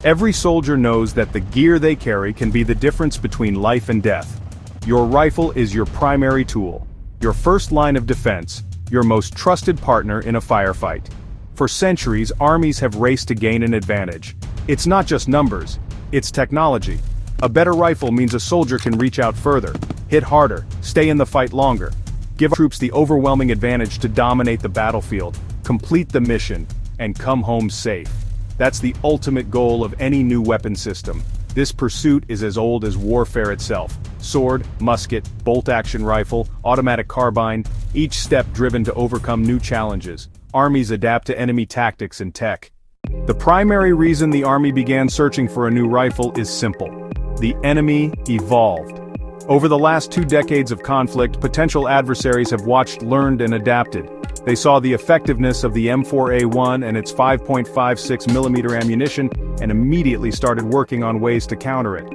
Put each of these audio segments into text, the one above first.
Every soldier knows that the gear they carry can be the difference between life and death. Your rifle is your primary tool, your first line of defense, your most trusted partner in a firefight. For centuries, armies have raced to gain an advantage. It's not just numbers, it's technology. A better rifle means a soldier can reach out further, hit harder, stay in the fight longer. Give troops the overwhelming advantage to dominate the battlefield, complete the mission, and come home safe. That's the ultimate goal of any new weapon system. This pursuit is as old as warfare itself. Sword, musket, bolt-action rifle, automatic carbine, each step driven to overcome new challenges. Armies adapt to enemy tactics and tech. The primary reason the army began searching for a new rifle is simple. The enemy evolved. Over the last 2 decades of conflict, potential adversaries have watched, learned, and adapted. They saw the effectiveness of the M4A1 and its 5.56mm ammunition and immediately started working on ways to counter it.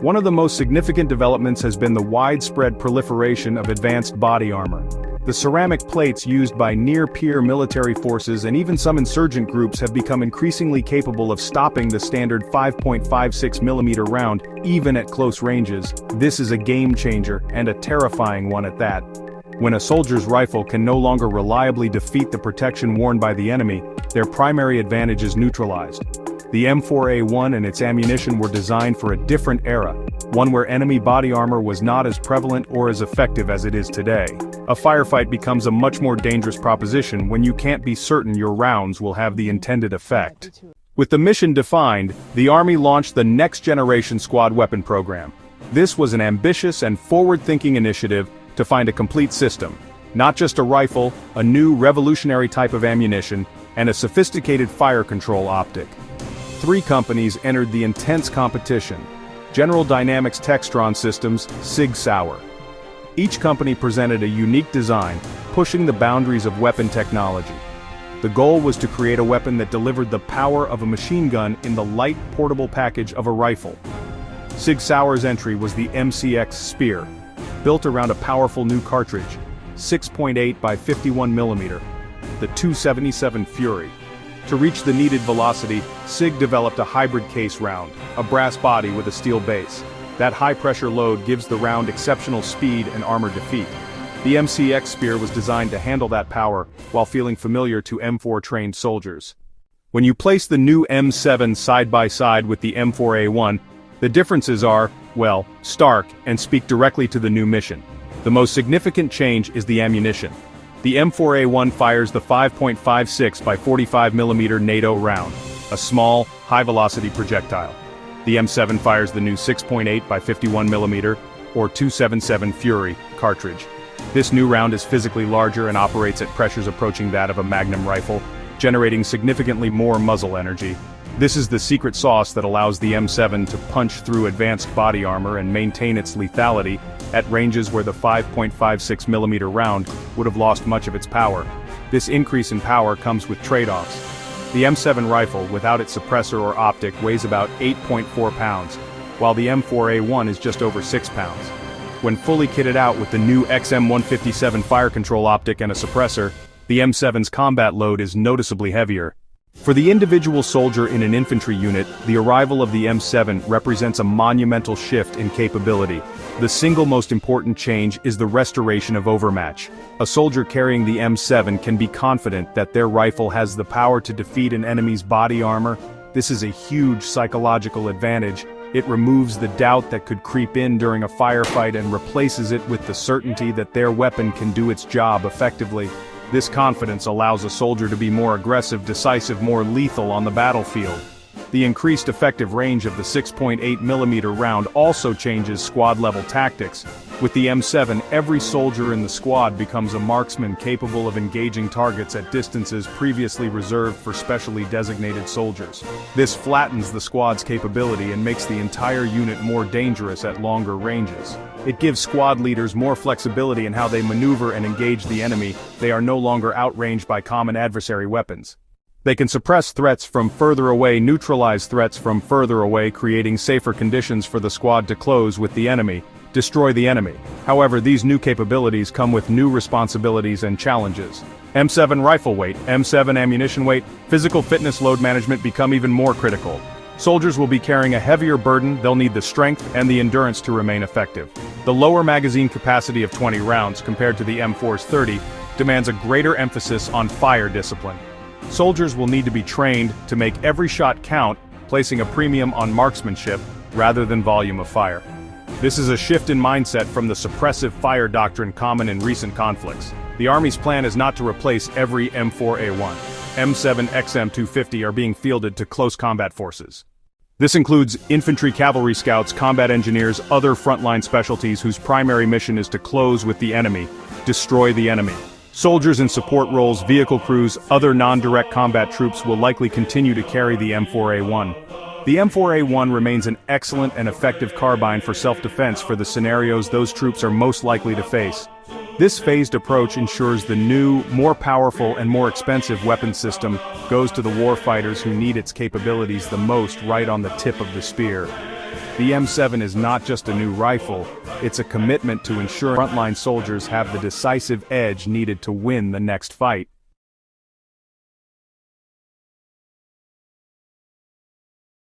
One of the most significant developments has been the widespread proliferation of advanced body armor. The ceramic plates used by near-peer military forces and even some insurgent groups have become increasingly capable of stopping the standard 5.56mm round, even at close ranges. This is a game changer, and a terrifying one at that. When a soldier's rifle can no longer reliably defeat the protection worn by the enemy, their primary advantage is neutralized. The M4A1 and its ammunition were designed for a different era, one where enemy body armor was not as prevalent or as effective as it is today. A firefight becomes a much more dangerous proposition when you can't be certain your rounds will have the intended effect. With the mission defined, the Army launched the Next Generation Squad Weapon Program. This was an ambitious and forward-thinking initiative to find a complete system, not just a rifle, a new revolutionary type of ammunition, and a sophisticated fire control optic. 3 companies entered the intense competition: General Dynamics Textron Systems, Sig Sauer. Each company presented a unique design, pushing the boundaries of weapon technology. The goal was to create a weapon that delivered the power of a machine gun in the light, portable package of a rifle. Sig Sauer's entry was the MCX Spear, built around a powerful new cartridge, 6.8 by 51mm, the 277 Fury. To reach the needed velocity, SIG developed a hybrid case round, a brass body with a steel base. That high-pressure load gives the round exceptional speed and armor defeat. The MCX Spear was designed to handle that power while feeling familiar to M4-trained soldiers. When you place the new M7 side by side with the M4A1, the differences are, well, stark and speak directly to the new mission. The most significant change is the ammunition. The M4A1 fires the 5.56 by 45mm NATO round, a small, high-velocity projectile. The M7 fires the new 6.8 by 51mm, or 277 Fury, cartridge. This new round is physically larger and operates at pressures approaching that of a Magnum rifle, generating significantly more muzzle energy. This is the secret sauce that allows the M7 to punch through advanced body armor and maintain its lethality at ranges where the 5.56mm round would have lost much of its power. This increase in power comes with trade-offs. The M7 rifle, without its suppressor or optic, weighs about 8.4 pounds, while the M4A1 is just over 6 pounds. When fully kitted out with the new XM7 fire control optic and a suppressor, the M7's combat load is noticeably heavier. For the individual soldier in an infantry unit, the arrival of the M7 represents a monumental shift in capability. The single most important change is the restoration of overmatch. A soldier carrying the M7 can be confident that their rifle has the power to defeat an enemy's body armor. This is a huge psychological advantage. It removes the doubt that could creep in during a firefight and replaces it with the certainty that their weapon can do its job effectively. This confidence allows a soldier to be more aggressive, decisive, more lethal on the battlefield. The increased effective range of the 6.8mm round also changes squad-level tactics. With the M7, every soldier in the squad becomes a marksman capable of engaging targets at distances previously reserved for specially designated soldiers. This flattens the squad's capability and makes the entire unit more dangerous at longer ranges. It gives squad leaders more flexibility in how they maneuver and engage the enemy. They are no longer outranged by common adversary weapons. They can suppress threats from further away, neutralize threats from further away, creating safer conditions for the squad to close with the enemy, destroy the enemy. However, these new capabilities come with new responsibilities and challenges. M7 rifle weight, M7 ammunition weight, physical fitness, load management become even more critical. Soldiers will be carrying a heavier burden, they'll need the strength and the endurance to remain effective. The lower magazine capacity of 20 rounds compared to the M4's 30 demands a greater emphasis on fire discipline. Soldiers will need to be trained to make every shot count, placing a premium on marksmanship rather than volume of fire. This is a shift in mindset from the suppressive fire doctrine common in recent conflicts. The Army's plan is not to replace every M4A1. M7 XM250 are being fielded to close combat forces. This includes infantry cavalry scouts, combat engineers, other frontline specialties whose primary mission is to close with the enemy, destroy the enemy. Soldiers in support roles, vehicle crews, other non-direct combat troops will likely continue to carry the M4A1. The M4A1 remains an excellent and effective carbine for self-defense for the scenarios those troops are most likely to face. This phased approach ensures the new, more powerful and more expensive weapon system goes to the warfighters who need its capabilities the most right on the tip of the spear. The M7 is not just a new rifle, it's a commitment to ensure frontline soldiers have the decisive edge needed to win the next fight.